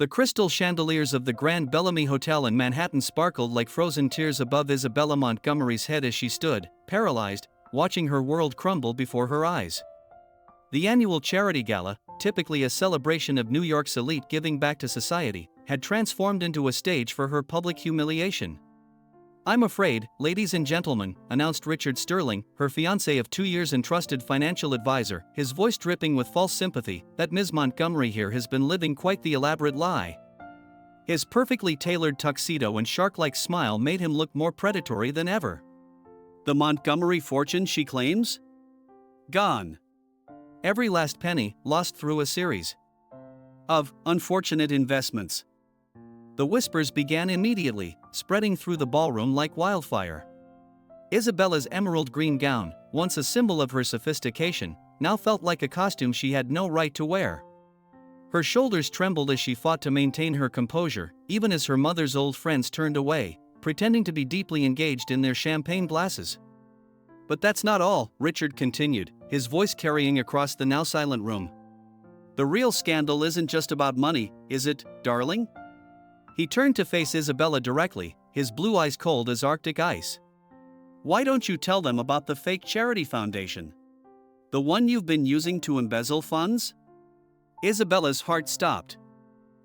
The crystal chandeliers of the Grand Bellamy Hotel in Manhattan sparkled like frozen tears above Isabella Montgomery's head as she stood, paralyzed, watching her world crumble before her eyes. The annual charity gala, typically a celebration of New York's elite giving back to society, had transformed into a stage for her public humiliation. "I'm afraid, ladies and gentlemen," announced Richard Sterling, her fiancé of 2 years and trusted financial advisor, his voice dripping with false sympathy, "that Ms. Montgomery here has been living quite the elaborate lie." His perfectly tailored tuxedo and shark-like smile made him look more predatory than ever. "The Montgomery fortune she claims? Gone. Every last penny lost through a series of unfortunate investments." The whispers began immediately, spreading through the ballroom like wildfire. Isabella's emerald green gown, once a symbol of her sophistication, now felt like a costume she had no right to wear. Her shoulders trembled as she fought to maintain her composure, even as her mother's old friends turned away, pretending to be deeply engaged in their champagne glasses. "But that's not all," Richard continued, his voice carrying across the now silent room. "The real scandal isn't just about money, is it, darling?" He turned to face Isabella directly, his blue eyes cold as Arctic ice. "Why don't you tell them about the fake charity foundation? The one you've been using to embezzle funds?" Isabella's heart stopped.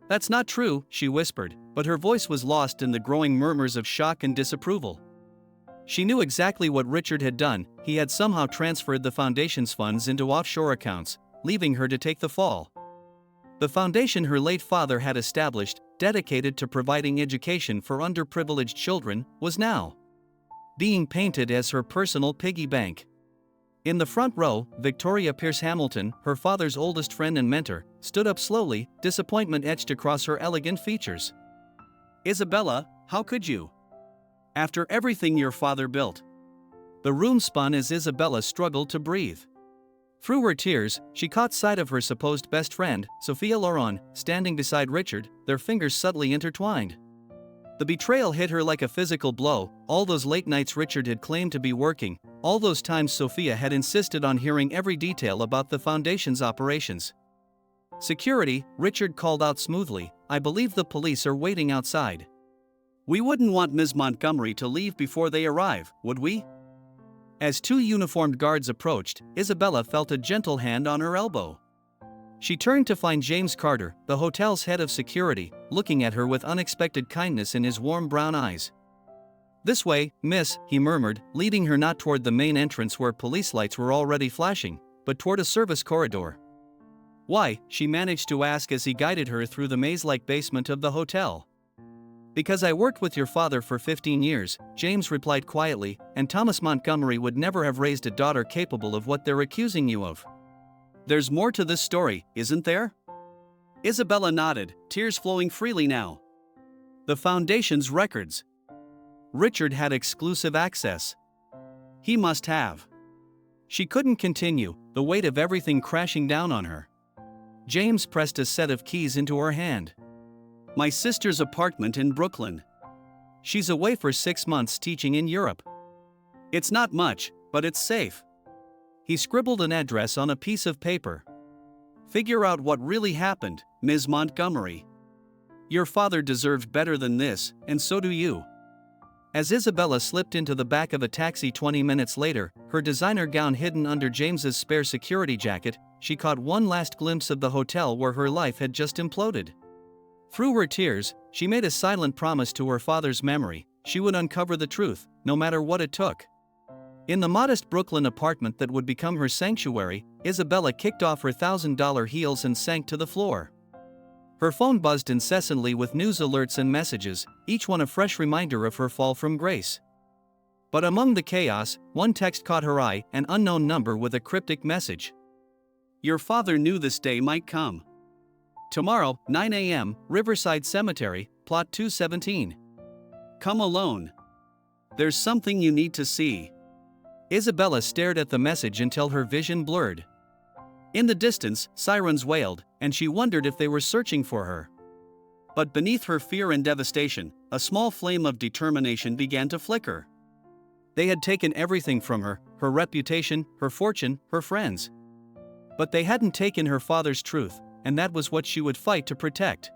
"That's not true," she whispered, but her voice was lost in the growing murmurs of shock and disapproval. She knew exactly what Richard had done. He had somehow transferred the foundation's funds into offshore accounts, leaving her to take the fall. The foundation her late father had established, dedicated to providing education for underprivileged children, was now being painted as her personal piggy bank. In the front row, Victoria Pierce Hamilton, her father's oldest friend and mentor, stood up slowly, disappointment etched across her elegant features. "Isabella, how could you? After everything your father built." The room spun as Isabella struggled to breathe. Through her tears, she caught sight of her supposed best friend, Sophia Loren, standing beside Richard, their fingers subtly intertwined. The betrayal hit her like a physical blow. All those late nights Richard had claimed to be working, all those times Sophia had insisted on hearing every detail about the foundation's operations. "Security," Richard called out smoothly, "I believe the police are waiting outside." "We wouldn't want Ms. Montgomery to leave before they arrive, would we?" As two uniformed guards approached, Isabella felt a gentle hand on her elbow. She turned to find James Carter, the hotel's head of security, looking at her with unexpected kindness in his warm brown eyes. "This way, miss," he murmured, leading her not toward the main entrance where police lights were already flashing, but toward a service corridor. "Why?" she managed to ask as he guided her through the maze-like basement of the hotel. "Because I worked with your father for 15 years, James replied quietly, "and Thomas Montgomery would never have raised a daughter capable of what they're accusing you of." "There's more to this story, isn't there?" Isabella nodded, tears flowing freely now. "The foundation's records. Richard had exclusive access. He must have." She couldn't continue, the weight of everything crashing down on her. James pressed a set of keys into her hand. "My sister's apartment in Brooklyn. She's away for 6 months teaching in Europe. It's not much, but it's safe." He scribbled an address on a piece of paper. "Figure out what really happened, Ms. Montgomery. Your father deserved better than this, and so do you." As Isabella slipped into the back of a taxi 20 minutes later, her designer gown hidden under James's spare security jacket, she caught one last glimpse of the hotel where her life had just imploded. Through her tears, she made a silent promise to her father's memory: she would uncover the truth, no matter what it took. In the modest Brooklyn apartment that would become her sanctuary, Isabella kicked off her $1,000 heels and sank to the floor. Her phone buzzed incessantly with news alerts and messages, each one a fresh reminder of her fall from grace. But among the chaos, one text caught her eye, an unknown number with a cryptic message. "Your father knew this day might come. Tomorrow, 9 a.m., Riverside Cemetery, Plot 217. Come alone. There's something you need to see." Isabella stared at the message until her vision blurred. In the distance, sirens wailed, and she wondered if they were searching for her. But beneath her fear and devastation, a small flame of determination began to flicker. They had taken everything from her: her reputation, her fortune, her friends. But they hadn't taken her father's truth, and that was what she would fight to protect.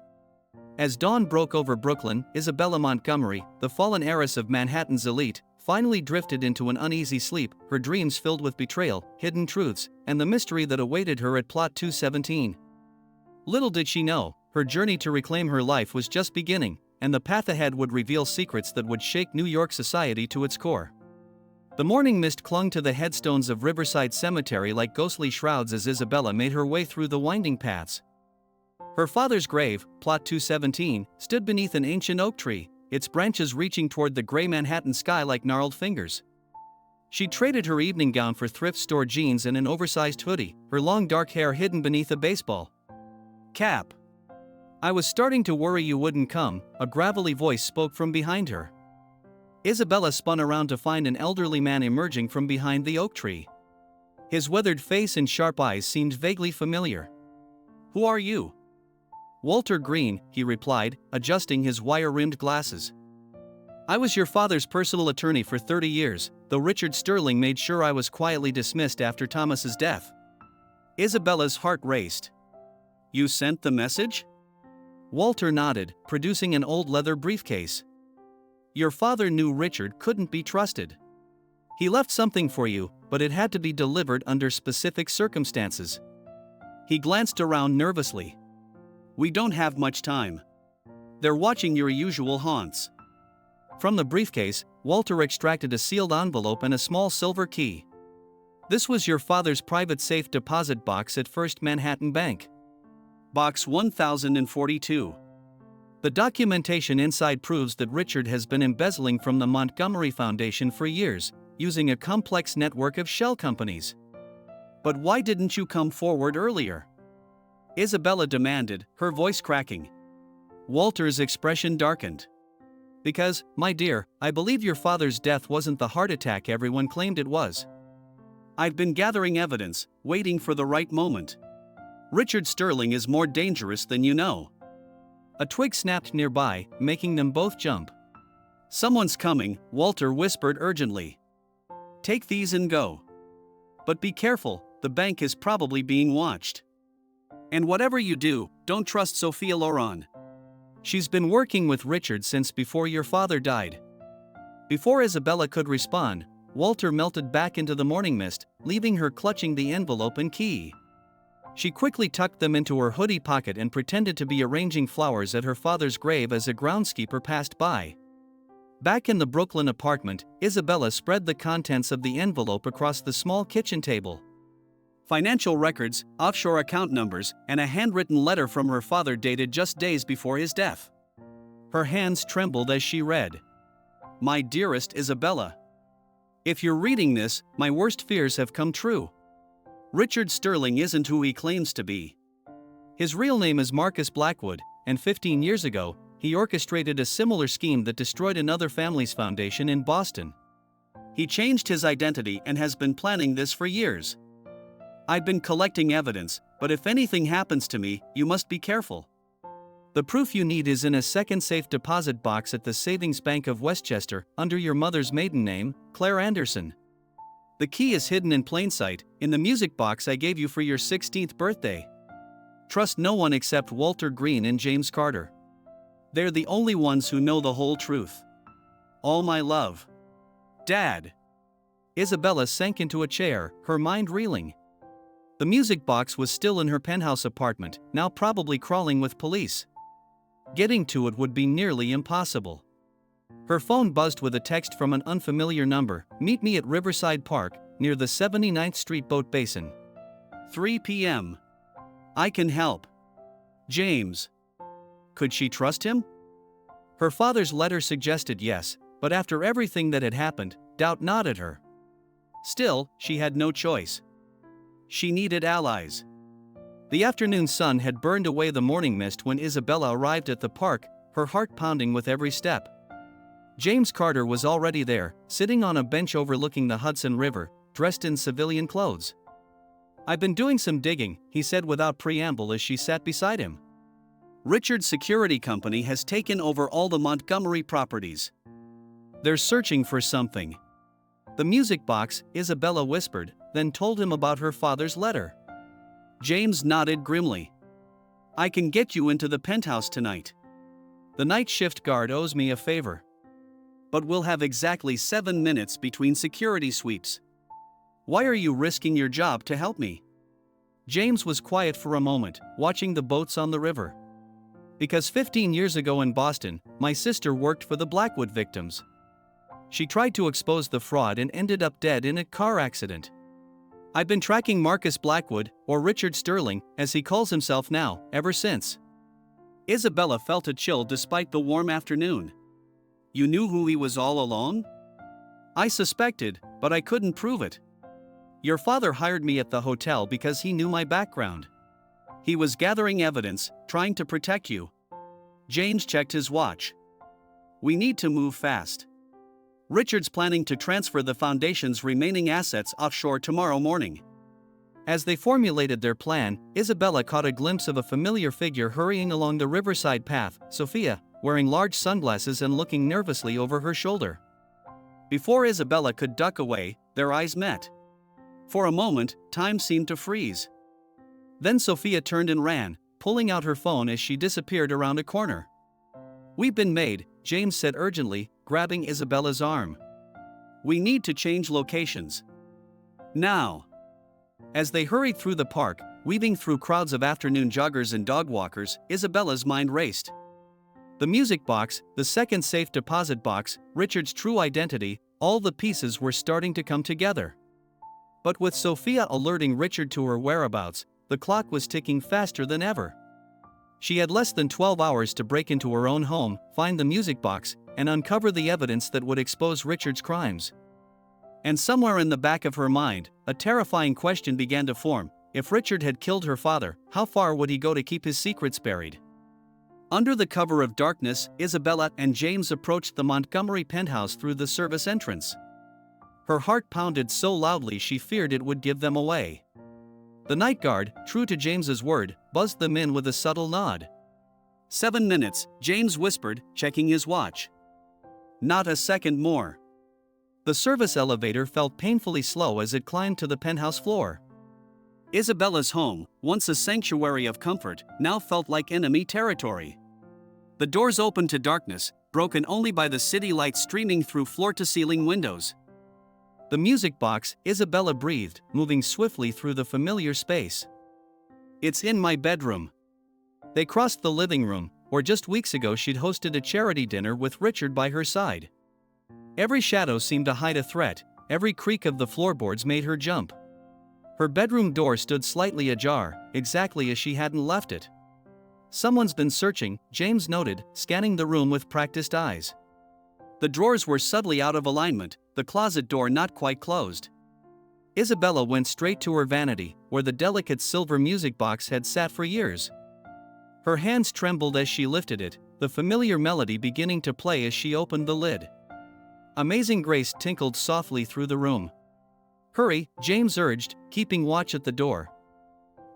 As dawn broke over Brooklyn, Isabella Montgomery, the fallen heiress of Manhattan's elite, finally drifted into an uneasy sleep, her dreams filled with betrayal, hidden truths, and the mystery that awaited her at Plot 217. Little did she know, her journey to reclaim her life was just beginning, and the path ahead would reveal secrets that would shake New York society to its core. The morning mist clung to the headstones of Riverside Cemetery like ghostly shrouds as Isabella made her way through the winding paths. Her father's grave, Plot 217, stood beneath an ancient oak tree, its branches reaching toward the gray Manhattan sky like gnarled fingers. She traded her evening gown for thrift store jeans and an oversized hoodie, her long dark hair hidden beneath a baseball cap. "I was starting to worry you wouldn't come," a gravelly voice spoke from behind her. Isabella spun around to find an elderly man emerging from behind the oak tree. His weathered face and sharp eyes seemed vaguely familiar. "Who are you?" "Walter Green," he replied, adjusting his wire-rimmed glasses. "I was your father's personal attorney for 30 years, though Richard Sterling made sure I was quietly dismissed after Thomas's death." Isabella's heart raced. "You sent the message?" Walter nodded, producing an old leather briefcase. "Your father knew Richard couldn't be trusted. He left something for you, but it had to be delivered under specific circumstances." He glanced around nervously. "We don't have much time. They're watching your usual haunts." From the briefcase, Walter extracted a sealed envelope and a small silver key. "This was your father's private safe deposit box at First Manhattan Bank. Box 1042. The documentation inside proves that Richard has been embezzling from the Montgomery Foundation for years, using a complex network of shell companies." "But why didn't you come forward earlier?" Isabella demanded, her voice cracking. Walter's expression darkened. "Because, my dear, I believe your father's death wasn't the heart attack everyone claimed it was. I've been gathering evidence, waiting for the right moment. Richard Sterling is more dangerous than you know." A twig snapped nearby, making them both jump. "Someone's coming," Walter whispered urgently. "Take these and go. But be careful, the bank is probably being watched. And whatever you do, don't trust Sophia Loren. She's been working with Richard since before your father died." Before Isabella could respond, Walter melted back into the morning mist, leaving her clutching the envelope and key. She quickly tucked them into her hoodie pocket and pretended to be arranging flowers at her father's grave as a groundskeeper passed by. Back in the Brooklyn apartment, Isabella spread the contents of the envelope across the small kitchen table. Financial records, offshore account numbers, and a handwritten letter from her father dated just days before his death. Her hands trembled as she read. "My dearest Isabella, if you're reading this, my worst fears have come true. Richard Sterling isn't who he claims to be. His real name is Marcus Blackwood, and 15 years ago, he orchestrated a similar scheme that destroyed another family's foundation in Boston. He changed his identity and has been planning this for years. I've been collecting evidence, but if anything happens to me, you must be careful. The proof you need is in a second safe deposit box at the Savings Bank of Westchester, under your mother's maiden name, Claire Anderson. The key is hidden in plain sight, in the music box I gave you for your 16th birthday. Trust no one except Walter Green and James Carter. They're the only ones who know the whole truth. All my love. Dad." Isabella sank into a chair, her mind reeling. The music box was still in her penthouse apartment, now probably crawling with police. Getting to it would be nearly impossible. Her phone buzzed with a text from an unfamiliar number. "Meet me at Riverside Park, near the 79th Street Boat Basin. 3 p.m. I can help. James." Could she trust him? Her father's letter suggested yes, but after everything that had happened, doubt gnawed at her. Still, she had no choice. She needed allies. The afternoon sun had burned away the morning mist when Isabella arrived at the park, her heart pounding with every step. James Carter was already there, sitting on a bench overlooking the Hudson River, dressed in civilian clothes. "I've been doing some digging," he said without preamble as she sat beside him. "Richard's security company has taken over all the Montgomery properties. They're searching for something." "The music box," Isabella whispered, then told him about her father's letter. James nodded grimly. "I can get you into the penthouse tonight. The night shift guard owes me a favor. But we'll have exactly 7 minutes between security sweeps. Why are you risking your job to help me? James was quiet for a moment, watching the boats on the river. Because 15 years ago in Boston, my sister worked for the Blackwood victims. She tried to expose the fraud and ended up dead in a car accident. I've been tracking Marcus Blackwood, or Richard Sterling, as he calls himself now, ever since. Isabella felt a chill despite the warm afternoon. You knew who he was all along? I suspected, but I couldn't prove it. Your father hired me at the hotel because he knew my background. He was gathering evidence, trying to protect you. James checked his watch. We need to move fast. Richard's planning to transfer the foundation's remaining assets offshore tomorrow morning. As they formulated their plan, Isabella caught a glimpse of a familiar figure hurrying along the riverside path, Sophia, wearing large sunglasses and looking nervously over her shoulder. Before Isabella could duck away, their eyes met. For a moment, time seemed to freeze. Then Sophia turned and ran, pulling out her phone as she disappeared around a corner. We've been made, James said urgently, grabbing Isabella's arm. We need to change locations. Now. As they hurried through the park, weaving through crowds of afternoon joggers and dog walkers, Isabella's mind raced. The music box, the second safe deposit box, Richard's true identity, all the pieces were starting to come together. But with Sophia alerting Richard to her whereabouts, the clock was ticking faster than ever. She had less than 12 hours to break into her own home, find the music box, and uncover the evidence that would expose Richard's crimes. And somewhere in the back of her mind, a terrifying question began to form. If Richard had killed her father, how far would he go to keep his secrets buried? Under the cover of darkness, Isabella and James approached the Montgomery penthouse through the service entrance. Her heart pounded so loudly she feared it would give them away. The night guard, true to James's word, buzzed them in with a subtle nod. 7 minutes, James whispered, checking his watch. Not a second more. The service elevator felt painfully slow as it climbed to the penthouse floor. Isabella's home, once a sanctuary of comfort, now felt like enemy territory. The doors opened to darkness, broken only by the city lights streaming through floor-to-ceiling windows. The music box, Isabella breathed, moving swiftly through the familiar space. It's in my bedroom. They crossed the living room, where just weeks ago she'd hosted a charity dinner with Richard by her side. Every shadow seemed to hide a threat, every creak of the floorboards made her jump. Her bedroom door stood slightly ajar, exactly as she hadn't left it. Someone's been searching, James noted, scanning the room with practiced eyes. The drawers were subtly out of alignment, the closet door not quite closed. Isabella went straight to her vanity, where the delicate silver music box had sat for years. Her hands trembled as she lifted it, the familiar melody beginning to play as she opened the lid. Amazing Grace tinkled softly through the room. Hurry, James urged, keeping watch at the door.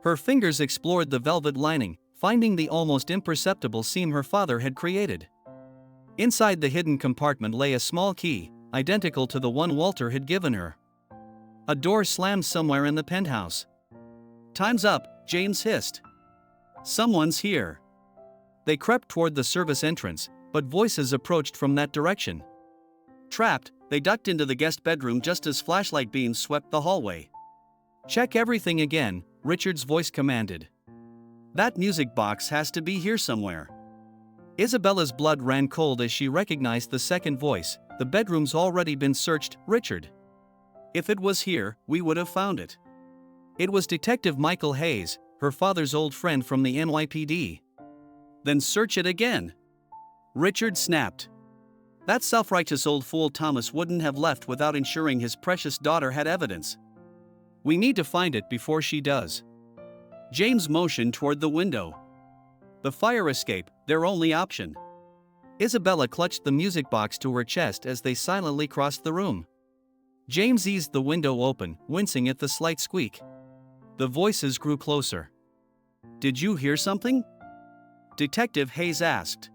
Her fingers explored the velvet lining, finding the almost imperceptible seam her father had created. Inside the hidden compartment lay a small key, identical to the one Walter had given her. A door slammed somewhere in the penthouse. Time's up, James hissed. Someone's here. They crept toward the service entrance, but voices approached from that direction. Trapped, they ducked into the guest bedroom just as flashlight beams swept the hallway. Check everything again, Richard's voice commanded. That music box has to be here somewhere. Isabella's blood ran cold as she recognized the second voice. The bedroom's already been searched, Richard. If it was here, we would have found it. It was Detective Michael Hayes, her father's old friend from the NYPD. Then search it again. Richard snapped. That self-righteous old fool Thomas wouldn't have left without ensuring his precious daughter had evidence. We need to find it before she does. James motioned toward the window. The fire escape, their only option. Isabella clutched the music box to her chest as they silently crossed the room. James eased the window open, wincing at the slight squeak. The voices grew closer. Did you hear something? Detective Hayes asked.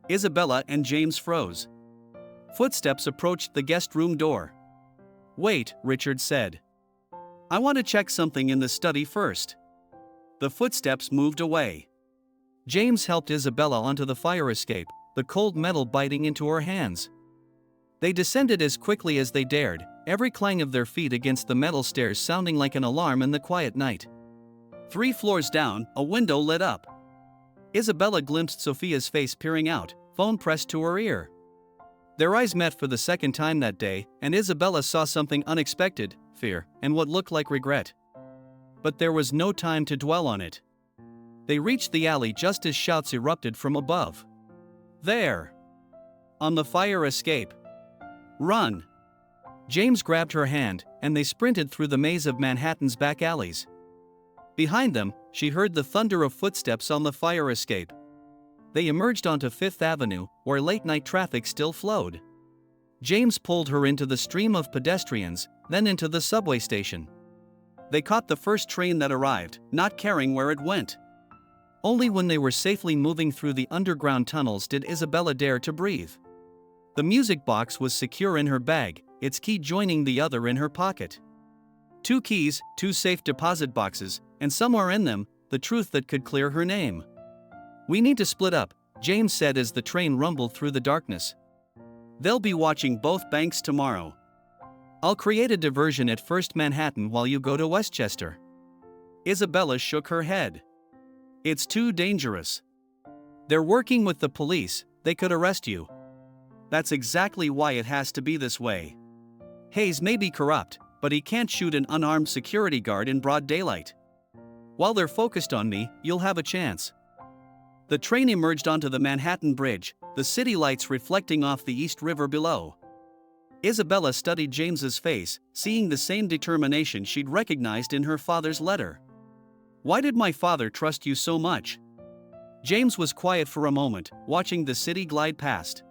Isabella and James froze. Footsteps approached the guest room door. Wait, Richard said. I want to check something in the study first. The footsteps moved away. James helped Isabella onto the fire escape, the cold metal biting into her hands. They descended as quickly as they dared, every clang of their feet against the metal stairs sounding like an alarm in the quiet night. 3 floors down, a window lit up. Isabella glimpsed Sophia's face peering out, phone pressed to her ear. Their eyes met for the second time that day, and Isabella saw something unexpected: fear, and what looked like regret. But there was no time to dwell on it. They reached the alley just as shouts erupted from above. "There! On the fire escape! Run!" James grabbed her hand, and they sprinted through the maze of Manhattan's back alleys. Behind them, she heard the thunder of footsteps on the fire escape. They emerged onto Fifth Avenue, where late-night traffic still flowed. James pulled her into the stream of pedestrians, then into the subway station. They caught the first train that arrived, not caring where it went. Only when they were safely moving through the underground tunnels did Isabella dare to breathe. The music box was secure in her bag, its key joining the other in her pocket. 2 keys, 2 safe deposit boxes, and somewhere in them, the truth that could clear her name. "We need to split up," James said as the train rumbled through the darkness. "They'll be watching both banks tomorrow. I'll create a diversion at First Manhattan while you go to Westchester." Isabella shook her head. "It's too dangerous. They're working with the police, they could arrest you." "That's exactly why it has to be this way. Hayes may be corrupt, but he can't shoot an unarmed security guard in broad daylight. While they're focused on me, you'll have a chance." The train emerged onto the Manhattan Bridge, the city lights reflecting off the East River below. Isabella studied James's face, seeing the same determination she'd recognized in her father's letter. "Why did my father trust you so much?" James was quiet for a moment, watching the city glide past.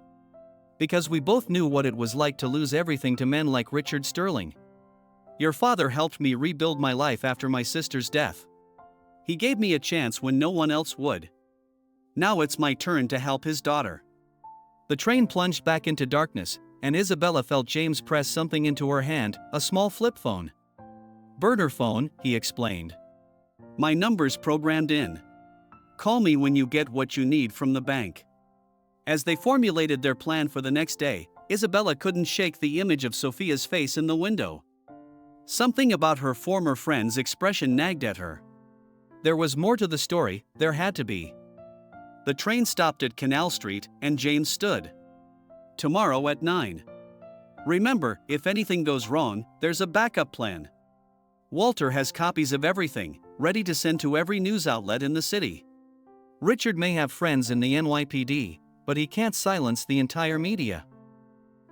"Because we both knew what it was like to lose everything to men like Richard Sterling. Your father helped me rebuild my life after my sister's death. He gave me a chance when no one else would. Now it's my turn to help his daughter." The train plunged back into darkness, and Isabella felt James press something into her hand, a small flip phone. "Burner phone," he explained. "My number's programmed in. Call me when you get what you need from the bank." As they formulated their plan for the next day, Isabella couldn't shake the image of Sophia's face in the window. Something about her former friend's expression nagged at her. There was more to the story, there had to be. The train stopped at Canal Street, and James stood. "Tomorrow at 9. Remember, if anything goes wrong, there's a backup plan. Walter has copies of everything, ready to send to every news outlet in the city. Richard may have friends in the NYPD, but he can't silence the entire media."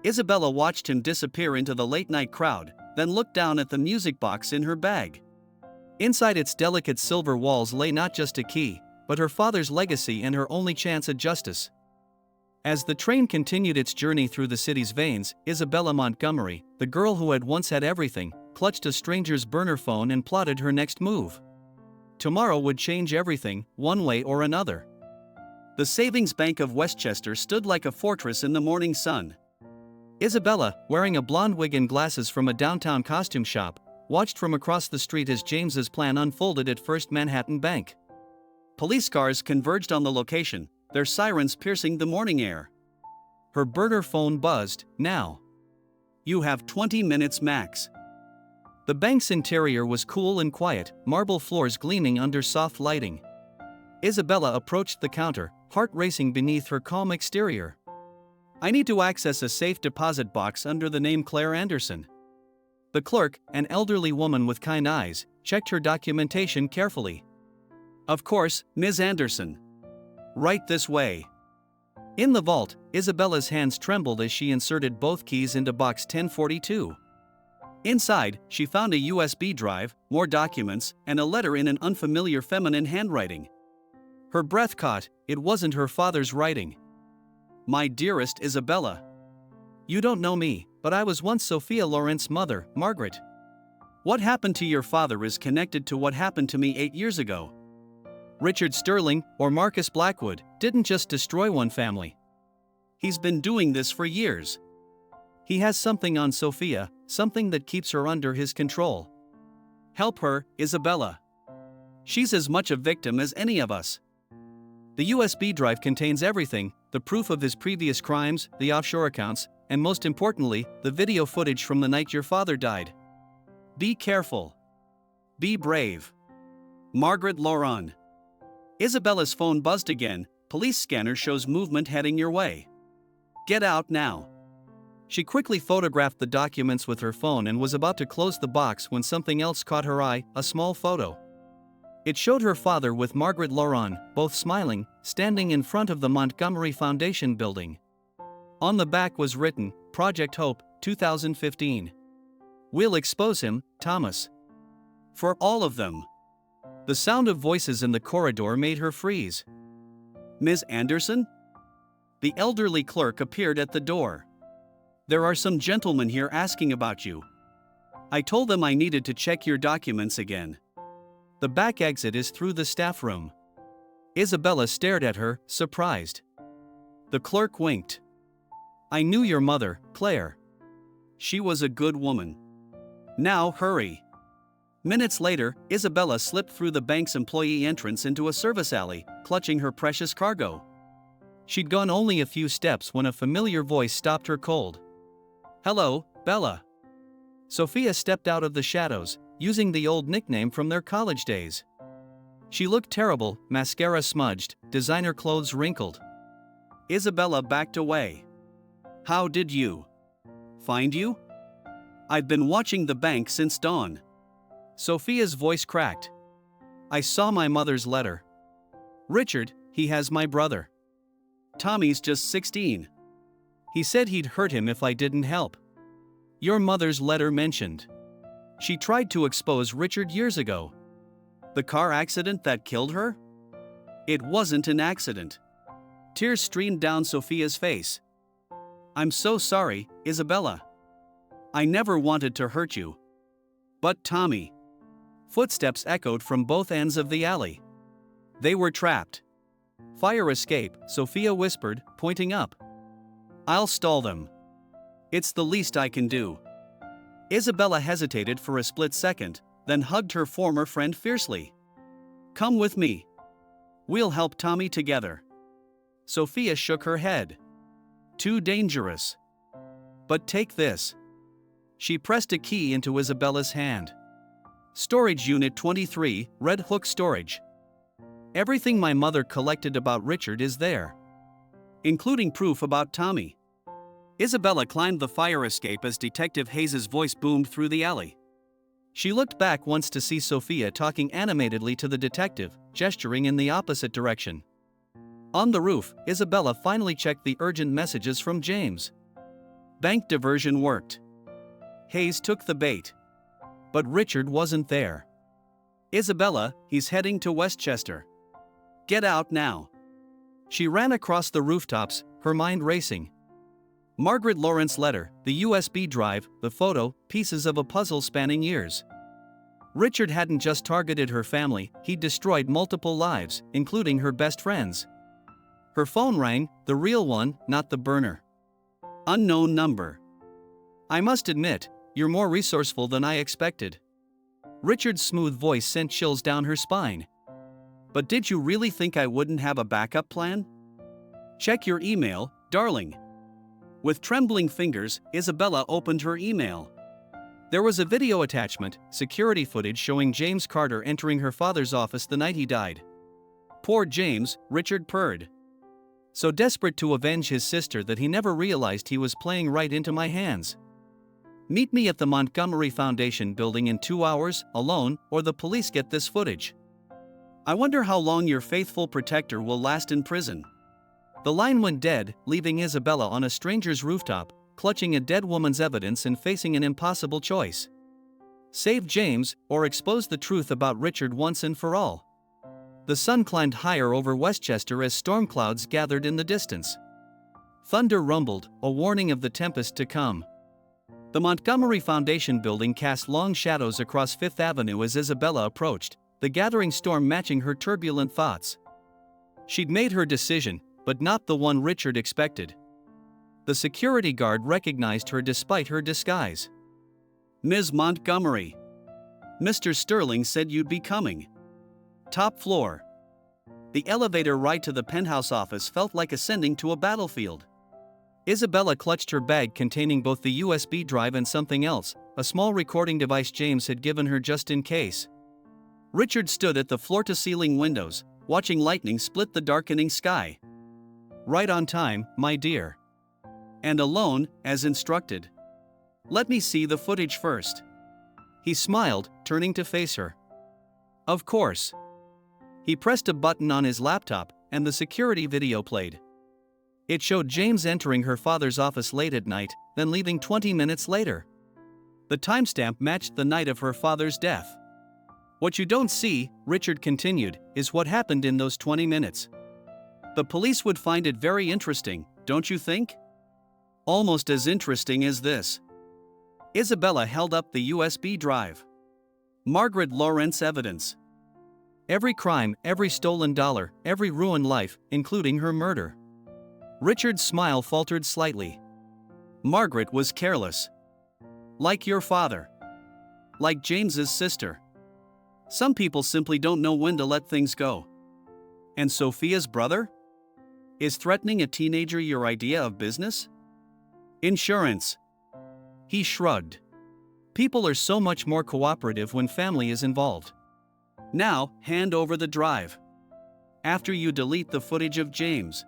Isabella watched him disappear into the late-night crowd, then looked down at the music box in her bag. Inside its delicate silver walls lay not just a key, but her father's legacy and her only chance at justice. As the train continued its journey through the city's veins, Isabella Montgomery, the girl who had once had everything, clutched a stranger's burner phone and plotted her next move. Tomorrow would change everything, one way or another. The Savings Bank of Westchester stood like a fortress in the morning sun. Isabella, wearing a blonde wig and glasses from a downtown costume shop, watched from across the street as James's plan unfolded at First Manhattan Bank. Police cars converged on the location, their sirens piercing the morning air. Her burner phone buzzed. "Now. You have 20 minutes max." The bank's interior was cool and quiet, marble floors gleaming under soft lighting. Isabella approached the counter, heart racing beneath her calm exterior. "I need to access a safe deposit box under the name Claire Anderson." The clerk, an elderly woman with kind eyes, checked her documentation carefully. "Of course, Ms. Anderson. Right this way." In the vault, Isabella's hands trembled as she inserted both keys into box 1042. Inside, she found a USB drive, more documents, and a letter in an unfamiliar feminine handwriting. Her breath caught. It wasn't her father's writing. "My dearest Isabella. You don't know me, but I was once Sophia Lorenz's mother, Margaret. What happened to your father is connected to what happened to me 8 years ago. Richard Sterling, or Marcus Blackwood, didn't just destroy one family. He's been doing this for years. He has something on Sophia, something that keeps her under his control. Help her, Isabella. She's as much a victim as any of us." The USB drive contains everything: the proof of his previous crimes, the offshore accounts, and most importantly, the video footage from the night your father died. Be careful. Be brave. Margaret Lauren. Isabella's phone buzzed again. Police scanner shows movement heading your way. Get out now. She quickly photographed the documents with her phone and was about to close the box when something else caught her eye: a small photo. It showed her father with Margaret Lauren, both smiling, standing in front of the Montgomery Foundation building. On the back was written, Project Hope, 2015. We'll expose him, Thomas. For all of them. The sound of voices in the corridor made her freeze. Ms. Anderson? The elderly clerk appeared at the door. There are some gentlemen here asking about you. I told them I needed to check your documents again. The back exit is through the staff room. Isabella stared at her, surprised. The clerk winked. I knew your mother, Claire. She was a good woman. Now hurry. Minutes later, Isabella slipped through the bank's employee entrance into a service alley, clutching her precious cargo. She'd gone only a few steps when a familiar voice stopped her cold. Hello, Bella. Sophia stepped out of the shadows, using the old nickname from their college days. She looked terrible, mascara smudged, designer clothes wrinkled. Isabella backed away. How did you find you? I've been watching the bank since dawn. Sophia's voice cracked. I saw my mother's letter. Richard, he has my brother. Tommy's just 16. He said he'd hurt him if I didn't help. Your mother's letter mentioned. She tried to expose Richard years ago. The car accident that killed her? It wasn't an accident. Tears streamed down Sophia's face. I'm so sorry, Isabella. I never wanted to hurt you. But Tommy. Footsteps echoed from both ends of the alley. They were trapped. Fire escape, Sophia whispered, pointing up. I'll stall them. It's the least I can do. Isabella hesitated for a split second, then hugged her former friend fiercely. Come with me. We'll help Tommy together. Sophia shook her head. Too dangerous. But take this. She pressed a key into Isabella's hand. Storage Unit 23, Red Hook Storage. Everything my mother collected about Richard is there. Including proof about Tommy. Isabella climbed the fire escape as Detective Hayes' voice boomed through the alley. She looked back once to see Sophia talking animatedly to the detective, gesturing in the opposite direction. On the roof, Isabella finally checked the urgent messages from James. Bank diversion worked. Hayes took the bait. But Richard wasn't there. Isabella, he's heading to Westchester. Get out now. She ran across the rooftops, her mind racing. Margaret Lauren's letter, the USB drive, the photo, pieces of a puzzle spanning years. Richard hadn't just targeted her family, he'd destroyed multiple lives, including her best friends. Her phone rang, the real one, not the burner. Unknown number. I must admit, you're more resourceful than I expected. Richard's smooth voice sent chills down her spine. But did you really think I wouldn't have a backup plan? Check your email, darling. With trembling fingers, Isabella opened her email. There was a video attachment, security footage showing James Carter entering her father's office the night he died. Poor James, Richard purred. So desperate to avenge his sister that he never realized he was playing right into my hands. Meet me at the Montgomery Foundation building in 2 hours, alone, or the police get this footage. I wonder how long your faithful protector will last in prison. The line went dead, leaving Isabella on a stranger's rooftop, clutching a dead woman's evidence and facing an impossible choice. Save James, or expose the truth about Richard once and for all. The sun climbed higher over Westchester as storm clouds gathered in the distance. Thunder rumbled, a warning of the tempest to come. The Montgomery Foundation building cast long shadows across Fifth Avenue as Isabella approached, the gathering storm matching her turbulent thoughts. She'd made her decision, but not the one Richard expected. The security guard recognized her despite her disguise. Ms. Montgomery. Mr. Sterling said you'd be coming. Top floor. The elevator ride to the penthouse office felt like ascending to a battlefield. Isabella clutched her bag containing both the USB drive and something else, a small recording device James had given her just in case. Richard stood at the floor-to-ceiling windows, watching lightning split the darkening sky. "Right on time, my dear. And alone, as instructed. Let me see the footage first." He smiled, turning to face her. "Of course." He pressed a button on his laptop, and the security video played. It showed James entering her father's office late at night, then leaving 20 minutes later. The timestamp matched the night of her father's death. "What you don't see," Richard continued, "is what happened in those 20 minutes. The police would find it very interesting, don't you think? Almost as interesting as this." Isabella held up the USB drive. Margaret Lawrence evidence. Every crime, every stolen dollar, every ruined life, including her murder. Richard's smile faltered slightly. Margaret was careless. Like your father. Like James's sister. Some people simply don't know when to let things go. And Sophia's brother? Is threatening a teenager your idea of business? Insurance. He shrugged. People are so much more cooperative when family is involved. Now, hand over the drive. After you delete the footage of James.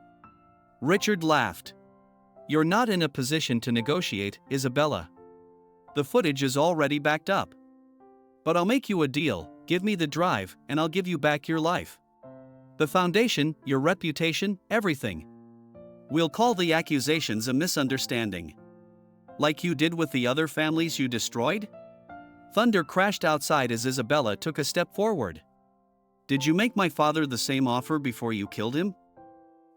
Richard laughed. You're not in a position to negotiate, Isabella. The footage is already backed up. But I'll make you a deal, give me the drive, and I'll give you back your life. The foundation, your reputation, everything. We'll call the accusations a misunderstanding. Like you did with the other families you destroyed? Thunder crashed outside as Isabella took a step forward. Did you make my father the same offer before you killed him?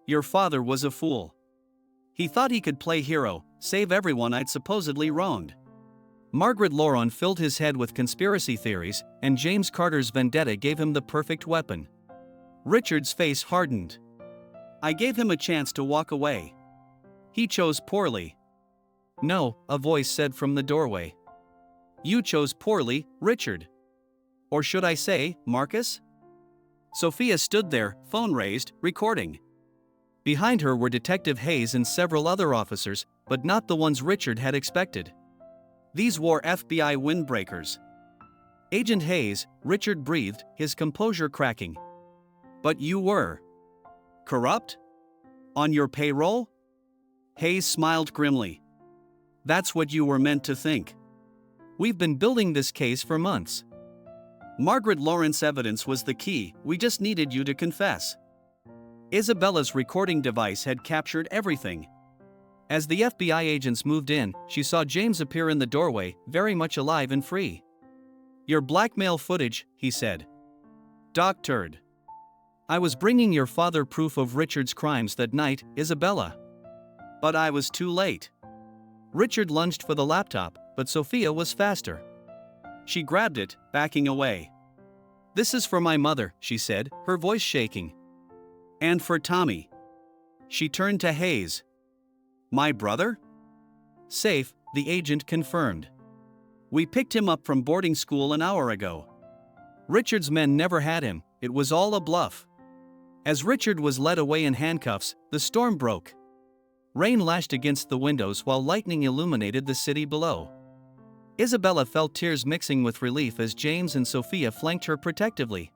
Your father was a fool. He thought he could play hero, save everyone I'd supposedly wronged. Margaret Lauren filled his head with conspiracy theories, and James Carter's vendetta gave him the perfect weapon. Richard's face hardened. I gave him a chance to walk away. He chose poorly. No, a voice said from the doorway. You chose poorly, Richard. Or should I say, Marcus? Sophia stood there, phone raised, recording. Behind her were Detective Hayes and several other officers, but not the ones Richard had expected. These wore FBI windbreakers. Agent Hayes, Richard breathed, his composure cracking. But you were corrupt? On your payroll? Hayes smiled grimly. That's what you were meant to think. We've been building this case for months. Margaret Lawrence evidence was the key, we just needed you to confess. Isabella's recording device had captured everything. As the FBI agents moved in, she saw James appear in the doorway, very much alive and free. Your blackmail footage, he said. Doctored. I was bringing your father proof of Richard's crimes that night, Isabella. But I was too late. Richard lunged for the laptop, but Sophia was faster. She grabbed it, backing away. This is for my mother, she said, her voice shaking. And for Tommy. She turned to Hayes. My brother? Safe, the agent confirmed. We picked him up from boarding school an hour ago. Richard's men never had him, it was all a bluff. As Richard was led away in handcuffs, the storm broke. Rain lashed against the windows while lightning illuminated the city below. Isabella felt tears mixing with relief as James and Sophia flanked her protectively.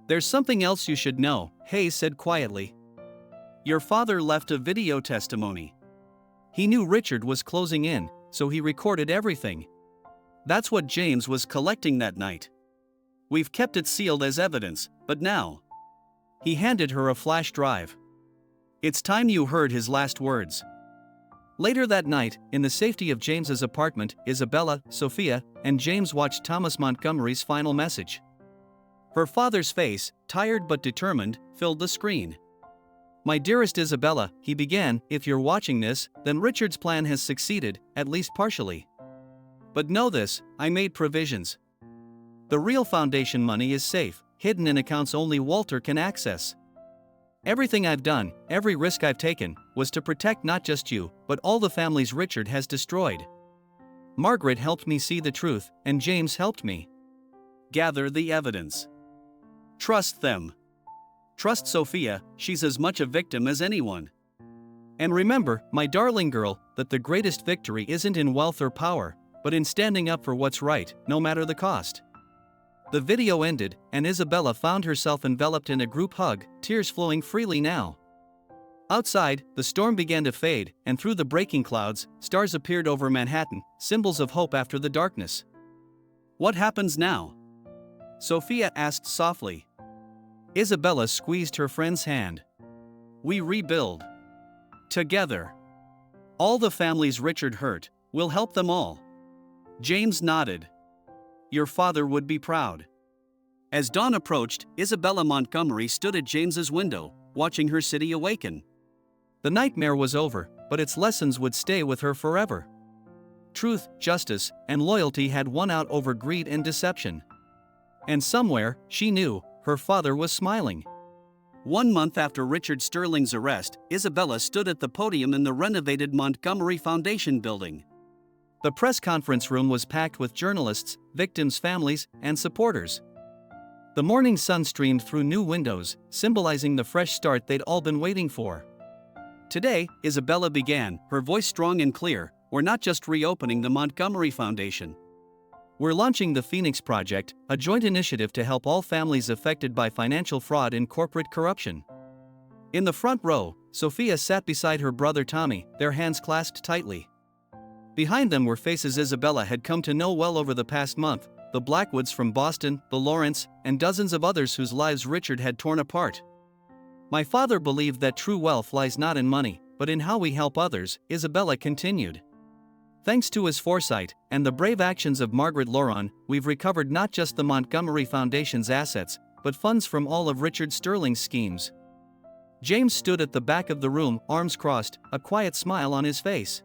There's something else you should know, Hayes said quietly. Your father left a video testimony. He knew Richard was closing in, so he recorded everything. That's what James was collecting that night. We've kept it sealed as evidence, but now. He handed her a flash drive. It's time you heard his last words. Later that night, in the safety of James's apartment, Isabella, Sophia, and James watched Thomas Montgomery's final message. Her father's face, tired but determined, filled the screen. My dearest Isabella, he began, if you're watching this, then Richard's plan has succeeded, at least partially. But know this, I made provisions. The real foundation money is safe, hidden in accounts only Walter can access. Everything I've done, every risk I've taken, was to protect not just you, but all the families Richard has destroyed. Margaret helped me see the truth, and James helped me gather the evidence. Trust them. Trust Sophia, she's as much a victim as anyone. And remember, my darling girl, that the greatest victory isn't in wealth or power, but in standing up for what's right, no matter the cost." The video ended, and Isabella found herself enveloped in a group hug, tears flowing freely now. Outside, the storm began to fade, and through the breaking clouds, stars appeared over Manhattan, symbols of hope after the darkness. "What happens now?" Sophia asked softly. Isabella squeezed her friend's hand. "We rebuild. Together. All the families Richard hurt, we'll help them all." James nodded. "Your father would be proud." As dawn approached, Isabella Montgomery stood at James's window, watching her city awaken. The nightmare was over, but its lessons would stay with her forever. Truth, justice, and loyalty had won out over greed and deception. And somewhere, she knew, her father was smiling. 1 month after Richard Sterling's arrest, Isabella stood at the podium in the renovated Montgomery Foundation building. The press conference room was packed with journalists, victims' families, and supporters. The morning sun streamed through new windows, symbolizing the fresh start they'd all been waiting for. "Today," Isabella began, her voice strong and clear, "we're not just reopening the Montgomery Foundation. We're launching the Phoenix Project, a joint initiative to help all families affected by financial fraud and corporate corruption." In the front row, Sophia sat beside her brother Tommy, their hands clasped tightly. Behind them were faces Isabella had come to know well over the past month, the Blackwoods from Boston, the Lawrence, and dozens of others whose lives Richard had torn apart. "My father believed that true wealth lies not in money, but in how we help others," Isabella continued. "Thanks to his foresight, and the brave actions of Margaret Loron, we've recovered not just the Montgomery Foundation's assets, but funds from all of Richard Sterling's schemes." James stood at the back of the room, arms crossed, a quiet smile on his face.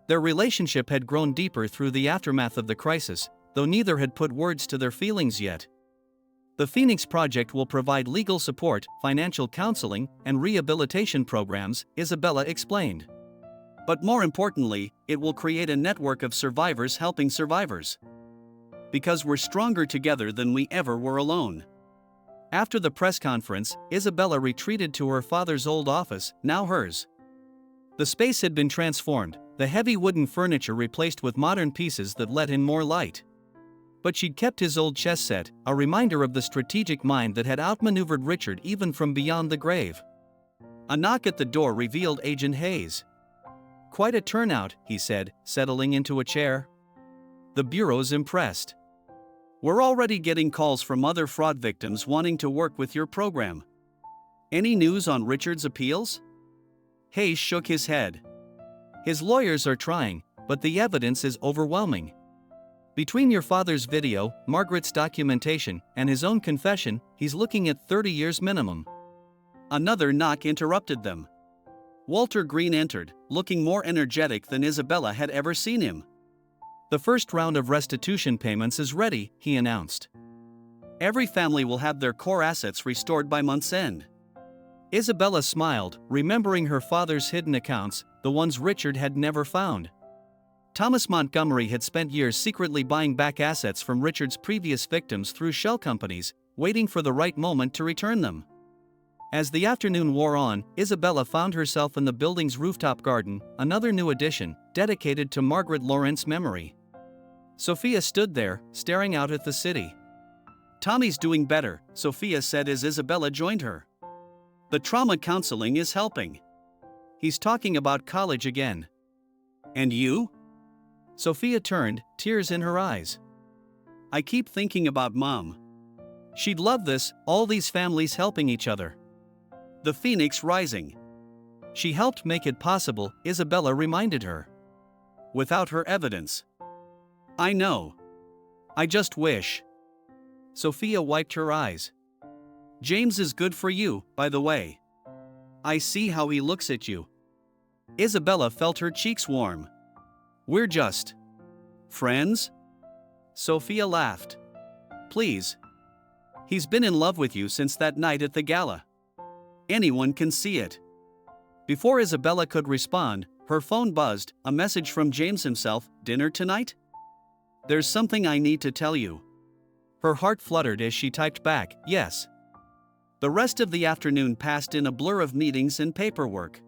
Their relationship had grown deeper through the aftermath of the crisis, though neither had put words to their feelings yet. "The Phoenix Project will provide legal support, financial counseling, and rehabilitation programs," Isabella explained. "But more importantly, it will create a network of survivors helping survivors. Because we're stronger together than we ever were alone." After the press conference, Isabella retreated to her father's old office, now hers. The space had been transformed, the heavy wooden furniture replaced with modern pieces that let in more light. But she'd kept his old chess set, a reminder of the strategic mind that had outmaneuvered Richard even from beyond the grave. A knock at the door revealed Agent Hayes. "Quite a turnout," he said, settling into a chair. "The bureau's impressed. We're already getting calls from other fraud victims wanting to work with your program. Any news on Richard's appeals?" Hayes shook his head. "His lawyers are trying, but the evidence is overwhelming. Between your father's video, Margaret's documentation, and his own confession, he's looking at 30 years minimum." Another knock interrupted them. Walter Green entered, looking more energetic than Isabella had ever seen him. "The first round of restitution payments is ready," he announced. "Every family will have their core assets restored by month's end." Isabella smiled, remembering her father's hidden accounts, the ones Richard had never found. Thomas Montgomery had spent years secretly buying back assets from Richard's previous victims through shell companies, waiting for the right moment to return them. As the afternoon wore on, Isabella found herself in the building's rooftop garden, another new addition, dedicated to Margaret Lawrence's memory. Sophia stood there, staring out at the city. "Tommy's doing better," Sophia said as Isabella joined her. "The trauma counseling is helping. He's talking about college again." "And you?" Sophia turned, tears in her eyes. "I keep thinking about Mom. She'd love this, all these families helping each other. The Phoenix Rising. She helped make it possible," Isabella reminded her. "Without her evidence." "I know. I just wish." Sophia wiped her eyes. "James is good for you, by the way. I see how he looks at you." Isabella felt her cheeks warm. "We're just friends?" Sophia laughed. "Please. He's been in love with you since that night at the gala. Anyone can see it." Before Isabella could respond, her phone buzzed, a message from James himself. "Dinner tonight? There's something I need to tell you." Her heart fluttered as she typed back, "Yes." The rest of the afternoon passed in a blur of meetings and paperwork.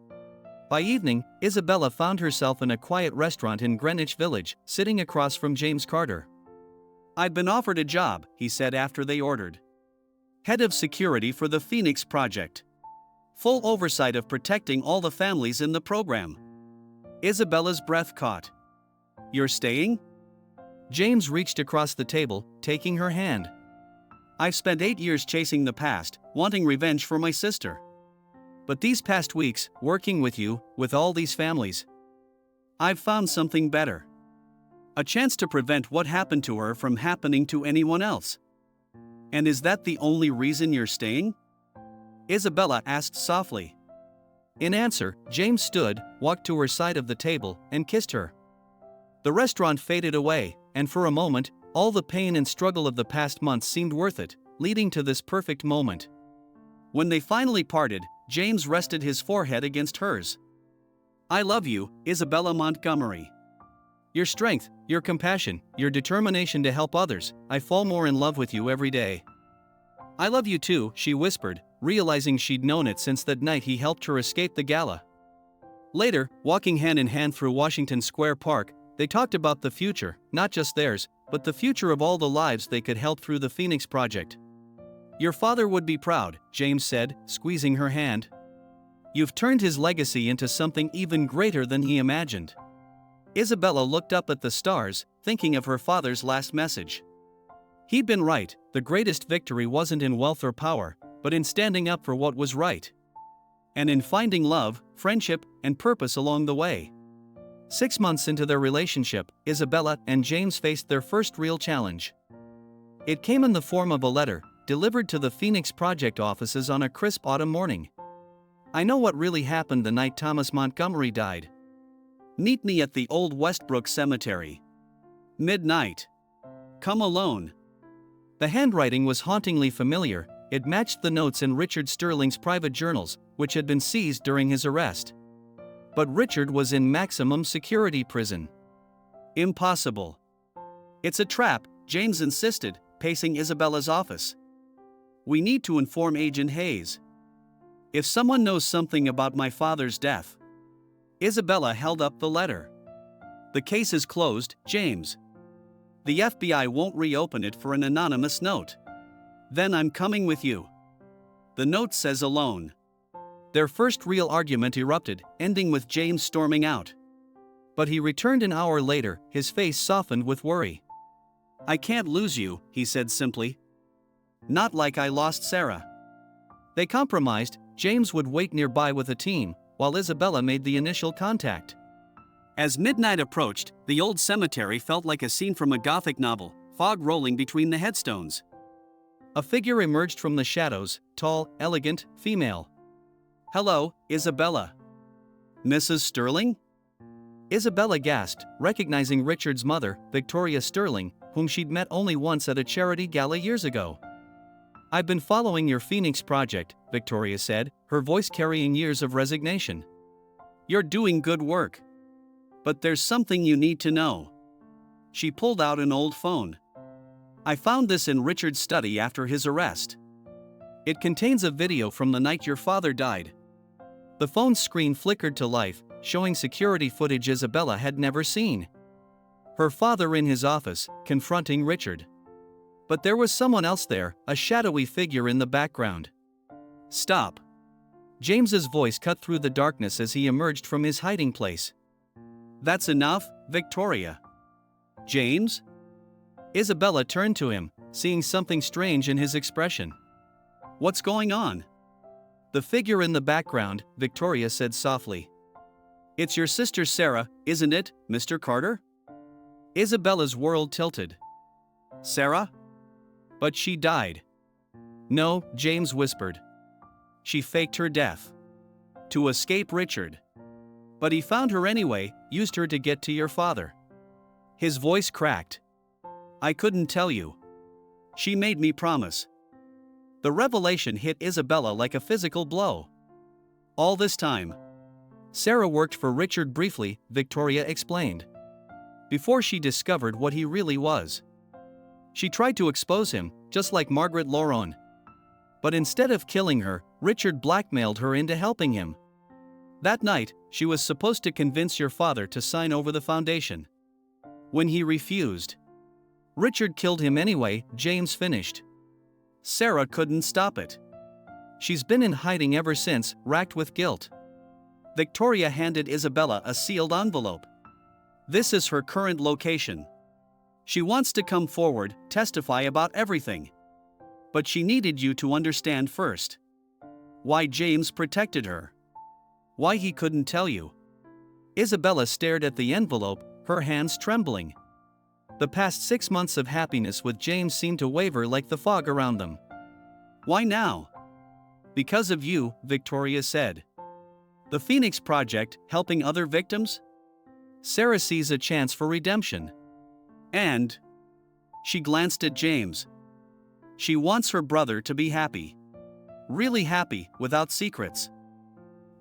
By evening, Isabella found herself in a quiet restaurant in Greenwich Village, sitting across from James Carter. "I've been offered a job," he said after they ordered. "Head of security for the Phoenix Project. Full oversight of protecting all the families in the program." Isabella's breath caught. "You're staying?" James reached across the table, taking her hand. "I've spent 8 years chasing the past, wanting revenge for my sister. But these past weeks, working with you, with all these families, I've found something better. A chance to prevent what happened to her from happening to anyone else." "And is that the only reason you're staying?" Isabella asked softly. In answer, James stood, walked to her side of the table, and kissed her. The restaurant faded away, and for a moment, all the pain and struggle of the past months seemed worth it, leading to this perfect moment. When they finally parted, James rested his forehead against hers. "I love you, Isabella Montgomery. Your strength, your compassion, your determination to help others, I fall more in love with you every day." "I love you too," she whispered, realizing she'd known it since that night he helped her escape the gala. Later, walking hand in hand through Washington Square Park, they talked about the future, not just theirs, but the future of all the lives they could help through the Phoenix Project. "Your father would be proud," James said, squeezing her hand. "You've turned his legacy into something even greater than he imagined." Isabella looked up at the stars, thinking of her father's last message. He'd been right, the greatest victory wasn't in wealth or power, but in standing up for what was right. And in finding love, friendship, and purpose along the way. 6 months into their relationship, Isabella and James faced their first real challenge. It came in the form of a letter, delivered to the Phoenix Project offices on a crisp autumn morning. "I know what really happened the night Thomas Montgomery died. Meet me at the old Westbrook Cemetery. Midnight. Come alone." The handwriting was hauntingly familiar. It matched the notes in Richard Sterling's private journals, which had been seized during his arrest. But Richard was in maximum security prison. "Impossible. It's a trap," James insisted, pacing Isabella's office. "We need to inform Agent Hayes. If someone knows something about my father's death." Isabella held up the letter. "The case is closed, James. The FBI won't reopen it for an anonymous note." "Then I'm coming with you." The note says alone. Their first real argument erupted, ending with James storming out. But he returned an hour later, his face softened with worry. "I can't lose you," he said simply. "Not like I lost Sarah." They compromised. James would wait nearby with a team, while Isabella made the initial contact. As midnight approached, the old cemetery felt like a scene from a Gothic novel, fog rolling between the headstones. A figure emerged from the shadows, tall, elegant, female. "Hello, Isabella." "Mrs. Sterling?" Isabella gasped, recognizing Richard's mother, Victoria Sterling, whom she'd met only once at a charity gala years ago. "I've been following your Phoenix Project," Victoria said, her voice carrying years of resignation. "You're doing good work. But there's something you need to know." She pulled out an old phone. "I found this in Richard's study after his arrest. It contains a video from the night your father died." The phone's screen flickered to life, showing security footage Isabella had never seen. Her father in his office, confronting Richard. But there was someone else there, a shadowy figure in the background. "Stop." James's voice cut through the darkness as he emerged from his hiding place. "That's enough, Victoria." "James?" Isabella turned to him, seeing something strange in his expression. "What's going on?" "The figure in the background," Victoria said softly. "It's your sister Sarah, isn't it, Mr. Carter?" Isabella's world tilted. "Sarah? But she died." "No," James whispered. "She faked her death. To escape Richard. But he found her anyway, used her to get to your father." His voice cracked. "I couldn't tell you. She made me promise." The revelation hit Isabella like a physical blow. "All this time, Sarah worked for Richard briefly," Victoria explained. "Before she discovered what he really was. She tried to expose him, just like Margaret Lauron. But instead of killing her, Richard blackmailed her into helping him. That night, she was supposed to convince your father to sign over the foundation. When he refused, Richard killed him anyway, James finished. Sarah couldn't stop it. She's been in hiding ever since, racked with guilt. Victoria handed Isabella a sealed envelope. This is her current location. She wants to come forward, testify about everything. But she needed you to understand first. Why James protected her. Why he couldn't tell you. Isabella stared at the envelope, her hands trembling. The past 6 months of happiness with James seemed to waver like the fog around them. Why now? Because of you, Victoria said. The Phoenix Project, helping other victims? Sarah sees a chance for redemption. And she glanced at James. She wants her brother to be happy. Really happy, without secrets.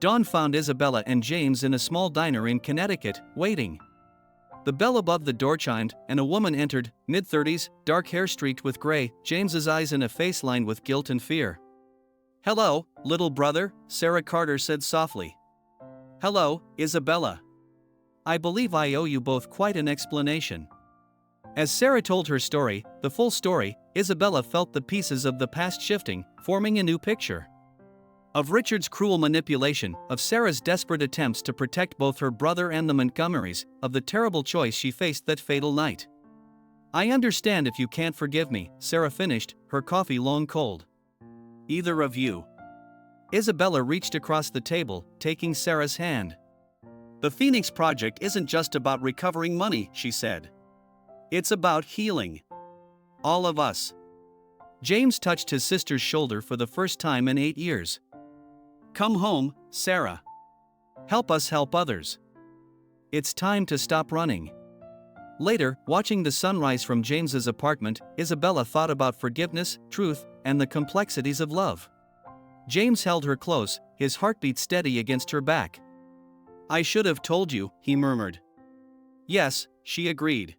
Dawn found Isabella and James in a small diner in Connecticut, waiting. The bell above the door chimed, and a woman entered, mid-30s, dark hair streaked with gray, James's eyes in a face lined with guilt and fear. "Hello, little brother," Sarah Carter said softly. "Hello, Isabella. I believe I owe you both quite an explanation." As Sarah told her story, the full story, Isabella felt the pieces of the past shifting, forming a new picture. Of Richard's cruel manipulation, of Sarah's desperate attempts to protect both her brother and the Montgomerys, of the terrible choice she faced that fatal night. "I understand if you can't forgive me," Sarah finished, her coffee long cold. "Either of you." Isabella reached across the table, taking Sarah's hand. "The Phoenix Project isn't just about recovering money," she said. "It's about healing. All of us." James touched his sister's shoulder for the first time in 8 years. "Come home, Sarah. Help us help others. It's time to stop running." Later, watching the sunrise from James's apartment, Isabella thought about forgiveness, truth, and the complexities of love. James held her close, his heartbeat steady against her back. "I should have told you," he murmured. "Yes," she agreed.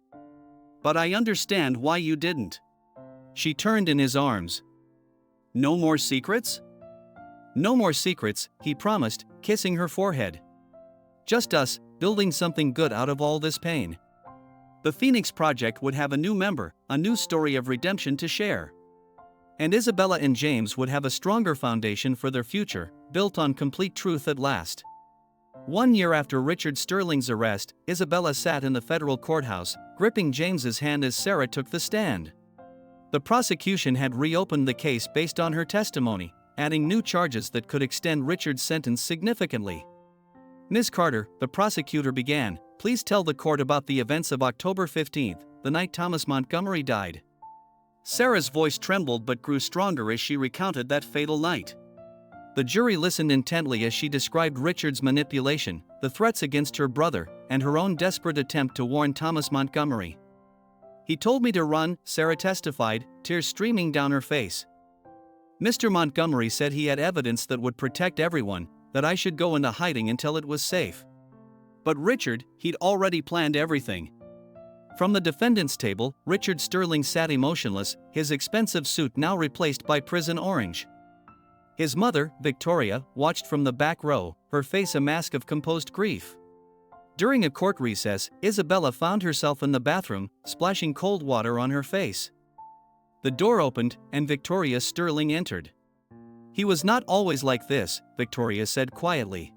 "But I understand why you didn't." She turned in his arms. "No more secrets?" "No more secrets," he promised, kissing her forehead. "Just us, building something good out of all this pain." The Phoenix Project would have a new member, a new story of redemption to share. And Isabella and James would have a stronger foundation for their future, built on complete truth at last. 1 year after Richard Sterling's arrest, Isabella sat in the federal courthouse, gripping James's hand as Sarah took the stand. The prosecution had reopened the case based on her testimony, adding new charges that could extend Richard's sentence significantly. "Ms. Carter," the prosecutor began, "please tell the court about the events of October 15th, the night Thomas Montgomery died." Sarah's voice trembled but grew stronger as she recounted that fatal night. The jury listened intently as she described Richard's manipulation, the threats against her brother, and her own desperate attempt to warn Thomas Montgomery. "He told me to run," Sarah testified, tears streaming down her face. "Mr. Montgomery said he had evidence that would protect everyone, that I should go into hiding until it was safe. But Richard, he'd already planned everything." From the defendant's table, Richard Sterling sat emotionless, his expensive suit now replaced by prison orange. His mother, Victoria, watched from the back row, her face a mask of composed grief. During a court recess, Isabella found herself in the bathroom, splashing cold water on her face. The door opened, and Victoria Sterling entered. "He was not always like this," Victoria said quietly.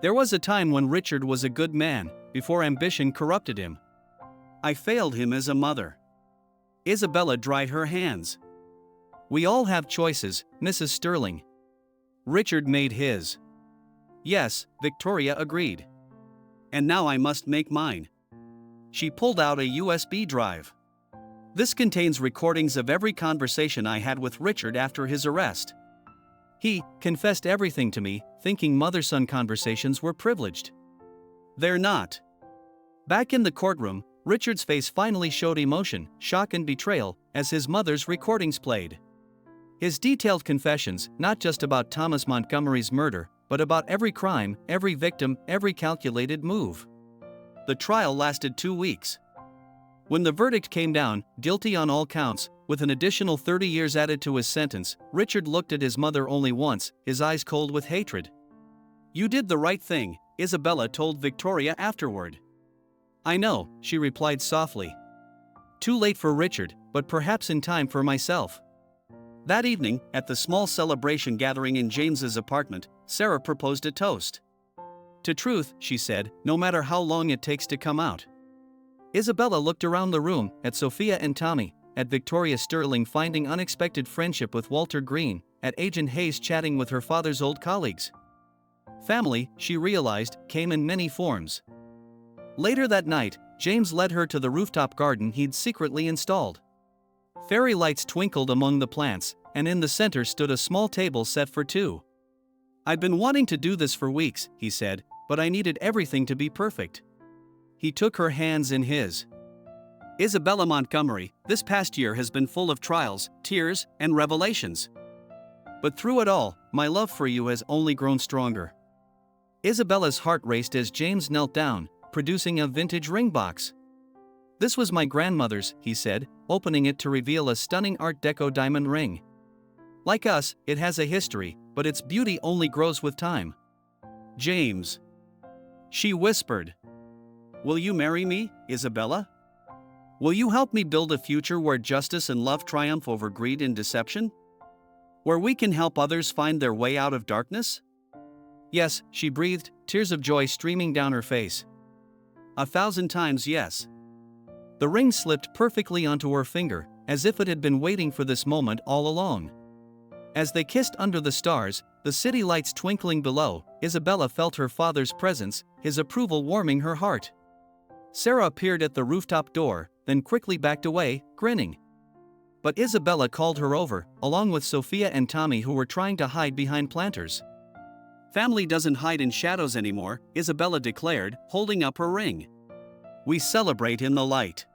"There was a time when Richard was a good man, before ambition corrupted him. I failed him as a mother." Isabella dried her hands. "We all have choices, Mrs. Sterling. Richard made his." "Yes," Victoria agreed. "And now I must make mine." She pulled out a USB drive. "This contains recordings of every conversation I had with Richard after his arrest. He confessed everything to me, thinking mother-son conversations were privileged. They're not." Back in the courtroom, Richard's face finally showed emotion, shock and betrayal, as his mother's recordings played. His detailed confessions, not just about Thomas Montgomery's murder, but about every crime, every victim, every calculated move. The trial lasted 2 weeks. When the verdict came down, guilty on all counts, with an additional 30 years added to his sentence. Richard looked at his mother only once, his eyes cold with hatred. "You did the right thing," Isabella told Victoria afterward. "I know," she replied softly. "Too late for Richard, but perhaps in time for myself." That evening, at the small celebration gathering in James's apartment, Sarah proposed a toast. "To truth," she said, "no matter how long it takes to come out." Isabella looked around the room, at Sophia and Tommy, at Victoria Sterling finding unexpected friendship with Walter Green, at Agent Hayes chatting with her father's old colleagues. Family, she realized, came in many forms. Later that night, James led her to the rooftop garden he'd secretly installed. Fairy lights twinkled among the plants, and in the center stood a small table set for two. "I'd been wanting to do this for weeks," he said, "but I needed everything to be perfect." He took her hands in his. "Isabella Montgomery, this past year has been full of trials, tears, and revelations. But through it all, my love for you has only grown stronger." Isabella's heart raced as James knelt down, producing a vintage ring box. "This was my grandmother's," he said, opening it to reveal a stunning Art Deco diamond ring. "Like us, it has a history, but its beauty only grows with time." "James," she whispered. "Will you marry me, Isabella? Will you help me build a future where justice and love triumph over greed and deception? Where we can help others find their way out of darkness?" "Yes," she breathed, tears of joy streaming down her face. 1,000 times yes. The ring slipped perfectly onto her finger, as if it had been waiting for this moment all along. As they kissed under the stars, the city lights twinkling below, Isabella felt her father's presence, his approval warming her heart. Sarah appeared at the rooftop door, then quickly backed away, grinning. But Isabella called her over, along with Sophia and Tommy, who were trying to hide behind planters. "Family doesn't hide in shadows anymore," Isabella declared, holding up her ring. "We celebrate in the light."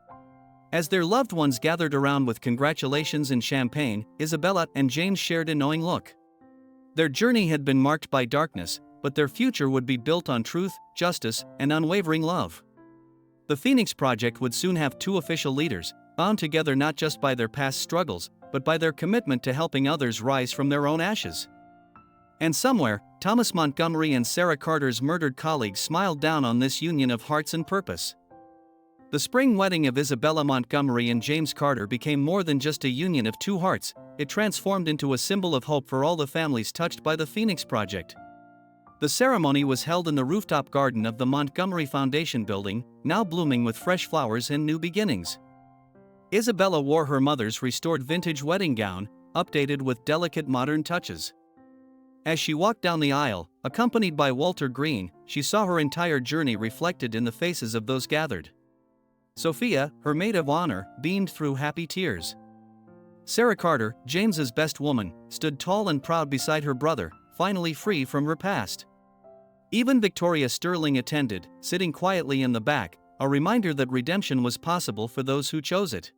As their loved ones gathered around with congratulations and champagne, Isabella and James shared a knowing look. Their journey had been marked by darkness, but their future would be built on truth, justice, and unwavering love. The Phoenix Project would soon have two official leaders, bound together not just by their past struggles, but by their commitment to helping others rise from their own ashes. And somewhere, Thomas Montgomery and Sarah Carter's murdered colleagues smiled down on this union of hearts and purpose. The spring wedding of Isabella Montgomery and James Carter became more than just a union of two hearts, it transformed into a symbol of hope for all the families touched by the Phoenix Project. The ceremony was held in the rooftop garden of the Montgomery Foundation building, now blooming with fresh flowers and new beginnings. Isabella wore her mother's restored vintage wedding gown, updated with delicate modern touches. As she walked down the aisle, accompanied by Walter Green, she saw her entire journey reflected in the faces of those gathered. Sophia, her maid of honor, beamed through happy tears. Sarah Carter, James's best woman, stood tall and proud beside her brother, finally free from her past. Even Victoria Sterling attended, sitting quietly in the back, a reminder that redemption was possible for those who chose it.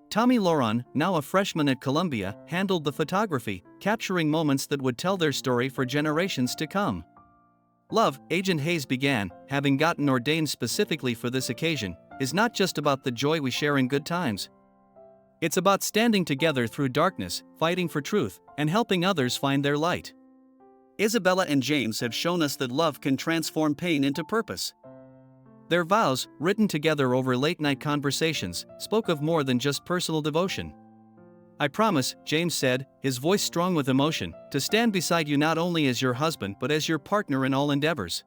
Tommy Laurent, now a freshman at Columbia, handled the photography, capturing moments that would tell their story for generations to come. Love, Agent Hayes began, having gotten ordained specifically for this occasion, is not just about the joy we share in good times. It's about standing together through darkness, fighting for truth, and helping others find their light. Isabella and James have shown us that love can transform pain into purpose. Their vows, written together over late-night conversations, spoke of more than just personal devotion. "I promise," James said, his voice strong with emotion, "to stand beside you not only as your husband but as your partner in all endeavors.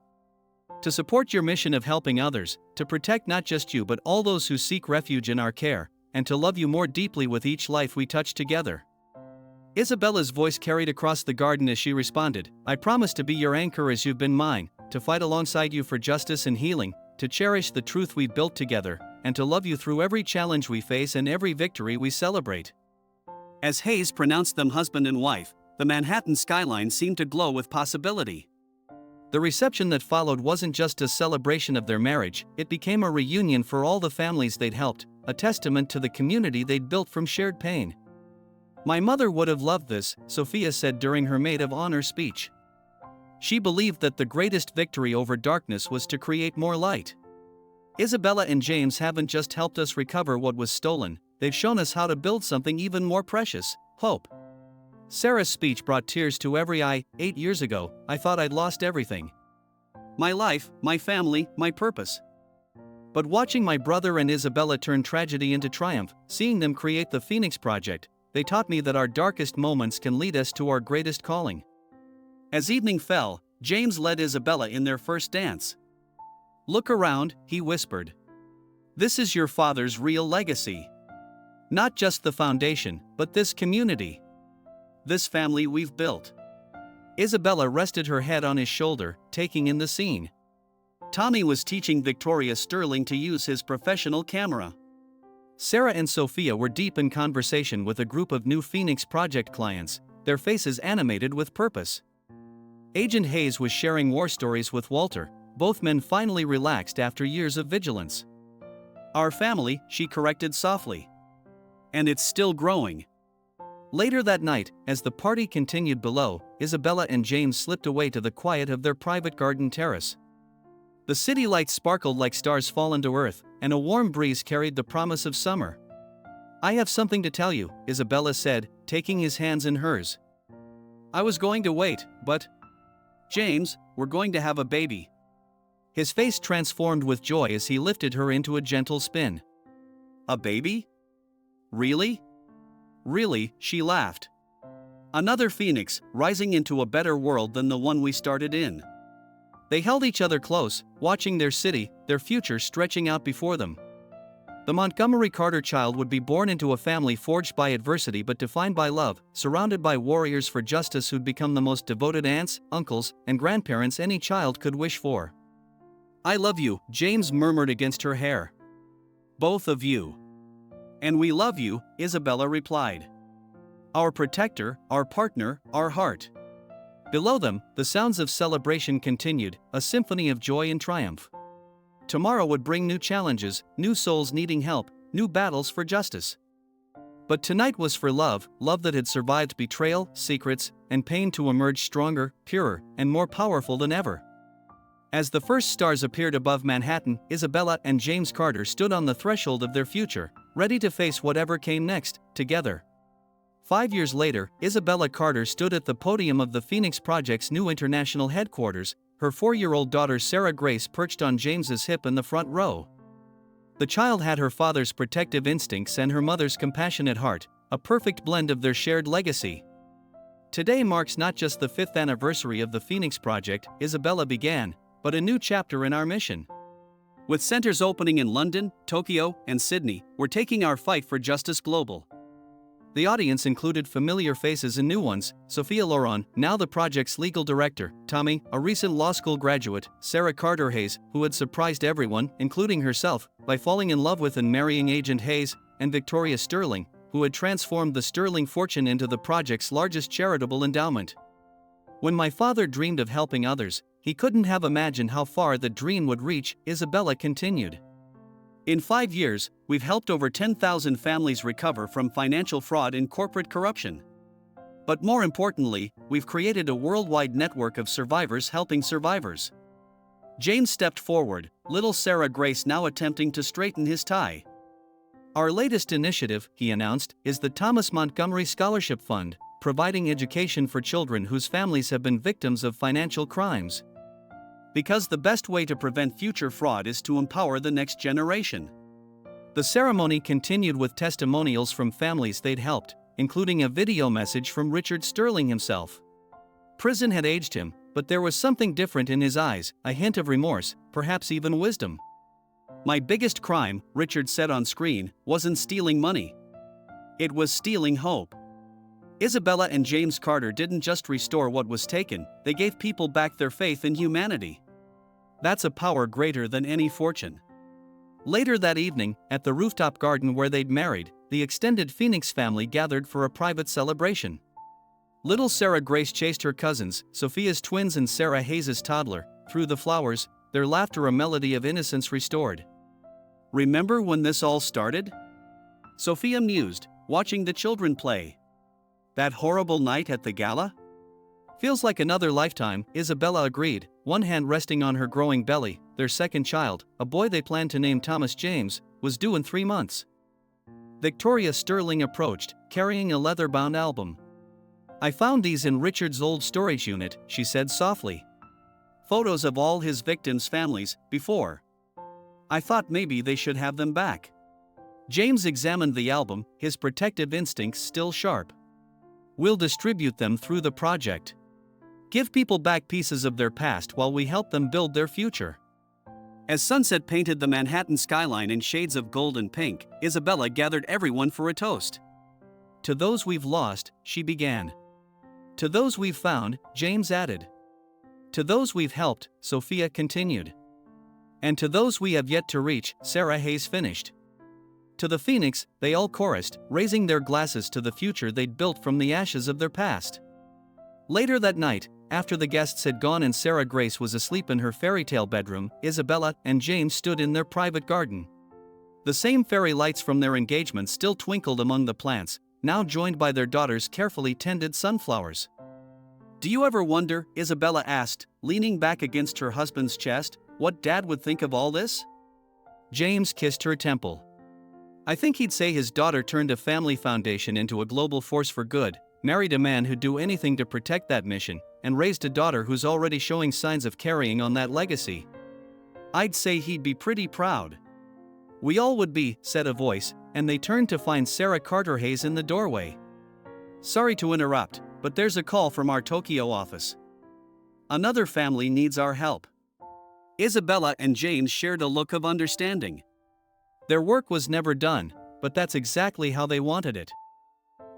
To support your mission of helping others, to protect not just you but all those who seek refuge in our care, and to love you more deeply with each life we touch together." Isabella's voice carried across the garden as she responded, "I promise to be your anchor as you've been mine, to fight alongside you for justice and healing, to cherish the truth we've built together, and to love you through every challenge we face and every victory we celebrate." As Hayes pronounced them husband and wife, the Manhattan skyline seemed to glow with possibility. The reception that followed wasn't just a celebration of their marriage, it became a reunion for all the families they'd helped, a testament to the community they'd built from shared pain. "My mother would have loved this," Sophia said during her maid of honor speech. She believed that the greatest victory over darkness was to create more light. Isabella and James haven't just helped us recover what was stolen, they've shown us how to build something even more precious: hope. Sarah's speech brought tears to every eye. 8 years ago, I thought I'd lost everything. My life, my family, my purpose. But watching my brother and Isabella turn tragedy into triumph, seeing them create the Phoenix Project, they taught me that our darkest moments can lead us to our greatest calling. As evening fell, James led Isabella in their first dance. Look around, he whispered. This is your father's real legacy. Not just the foundation, but this community. This family we've built. Isabella rested her head on his shoulder, taking in the scene. Tommy was teaching Victoria Sterling to use his professional camera. Sarah and Sophia were deep in conversation with a group of new Phoenix Project clients, their faces animated with purpose. Agent Hayes was sharing war stories with Walter, both men finally relaxed after years of vigilance. Our family, she corrected softly. And it's still growing. Later that night, as the party continued below, Isabella and James slipped away to the quiet of their private garden terrace. The city lights sparkled like stars fallen to earth, and a warm breeze carried the promise of summer. I have something to tell you, Isabella said, taking his hands in hers. I was going to wait, but... James, we're going to have a baby. His face transformed with joy as he lifted her into a gentle spin. A baby? Really? Really, she laughed. Another phoenix, rising into a better world than the one we started in. They held each other close, watching their city, their future stretching out before them. The Montgomery Carter child would be born into a family forged by adversity but defined by love, surrounded by warriors for justice who'd become the most devoted aunts, uncles, and grandparents any child could wish for. I love you, James murmured against her hair. Both of you. And we love you, Isabella replied. Our protector, our partner, our heart. Below them, the sounds of celebration continued, a symphony of joy and triumph. Tomorrow would bring new challenges, new souls needing help, new battles for justice. But tonight was for love, love that had survived betrayal, secrets, and pain to emerge stronger, purer, and more powerful than ever. As the first stars appeared above Manhattan, Isabella and James Carter stood on the threshold of their future, ready to face whatever came next, together. 5 years later, Isabella Carter stood at the podium of the Phoenix Project's new international headquarters, her 4-year-old daughter Sarah Grace perched on James's hip in the front row. The child had her father's protective instincts and her mother's compassionate heart, a perfect blend of their shared legacy. Today marks not just the 5th anniversary of the Phoenix Project, Isabella began, but a new chapter in our mission. With centers opening in London, Tokyo, and Sydney, we're taking our fight for justice global. The audience included familiar faces and new ones: Sophia Loren, now the project's legal director; Tommy, a recent law school graduate; Sarah Carter Hayes, who had surprised everyone, including herself, by falling in love with and marrying Agent Hayes; and Victoria Sterling, who had transformed the Sterling fortune into the project's largest charitable endowment. When my father dreamed of helping others, he couldn't have imagined how far the dream would reach, Isabella continued. In 5 years, we've helped over 10,000 families recover from financial fraud and corporate corruption. But more importantly, we've created a worldwide network of survivors helping survivors. James stepped forward, little Sarah Grace now attempting to straighten his tie. Our latest initiative, he announced, is the Thomas Montgomery Scholarship Fund, providing education for children whose families have been victims of financial crimes. Because the best way to prevent future fraud is to empower the next generation. The ceremony continued with testimonials from families they'd helped, including a video message from Richard Sterling himself. Prison had aged him, but there was something different in his eyes, a hint of remorse, perhaps even wisdom. My biggest crime, Richard said on screen, wasn't stealing money. It was stealing hope. Isabella and James Carter didn't just restore what was taken, they gave people back their faith in humanity. That's a power greater than any fortune. Later that evening, at the rooftop garden where they'd married, the extended Phoenix family gathered for a private celebration. Little Sarah Grace chased her cousins, Sophia's twins and Sarah Hayes' toddler, through the flowers, their laughter a melody of innocence restored. Remember when this all started? Sophia mused, watching the children play. That horrible night at the gala? Feels like another lifetime, Isabella agreed, one hand resting on her growing belly. Their second child, a boy they planned to name Thomas James, was due in 3 months. Victoria Sterling approached, carrying a leather-bound album. "I found these in Richard's old storage unit," she said softly. "Photos of all his victims' families, before. I thought maybe they should have them back." James examined the album, his protective instincts still sharp. "We'll distribute them through the project. Give people back pieces of their past while we help them build their future." As sunset painted the Manhattan skyline in shades of gold and pink, Isabella gathered everyone for a toast. "To those we've lost," she began. "To those we've found," James added. "To those we've helped," Sophia continued. "And to those we have yet to reach," Sarah Hayes finished. "To the Phoenix," they all chorused, raising their glasses to the future they'd built from the ashes of their past. Later that night, after the guests had gone and Sarah Grace was asleep in her fairy tale bedroom, Isabella and James stood in their private garden. The same fairy lights from their engagement still twinkled among the plants, now joined by their daughter's carefully tended sunflowers. "Do you ever wonder," Isabella asked, leaning back against her husband's chest, "what Dad would think of all this?" James kissed her temple. "I think he'd say his daughter turned a family foundation into a global force for good, married a man who'd do anything to protect that mission, and raised a daughter who's already showing signs of carrying on that legacy. I'd say he'd be pretty proud." "We all would be," said a voice, and they turned to find Sarah Carter Hayes in the doorway. "Sorry to interrupt, but there's a call from our Tokyo office. Another family needs our help." Isabella and James shared a look of understanding. Their work was never done, but that's exactly how they wanted it.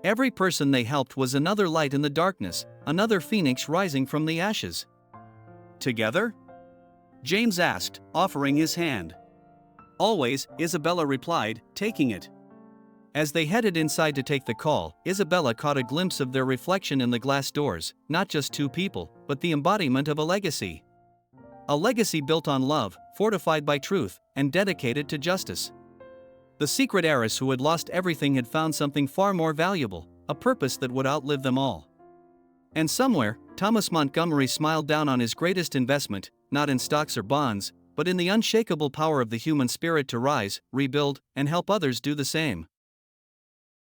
Every person they helped was another light in the darkness, another phoenix rising from the ashes. "Together?" James asked, offering his hand. "Always," Isabella replied, taking it. As they headed inside to take the call, Isabella caught a glimpse of their reflection in the glass doors, not just two people, but the embodiment of a legacy. A legacy built on love, fortified by truth, and dedicated to justice. The secret heiress who had lost everything had found something far more valuable, a purpose that would outlive them all. And somewhere, Thomas Montgomery smiled down on his greatest investment, not in stocks or bonds, but in the unshakable power of the human spirit to rise, rebuild, and help others do the same.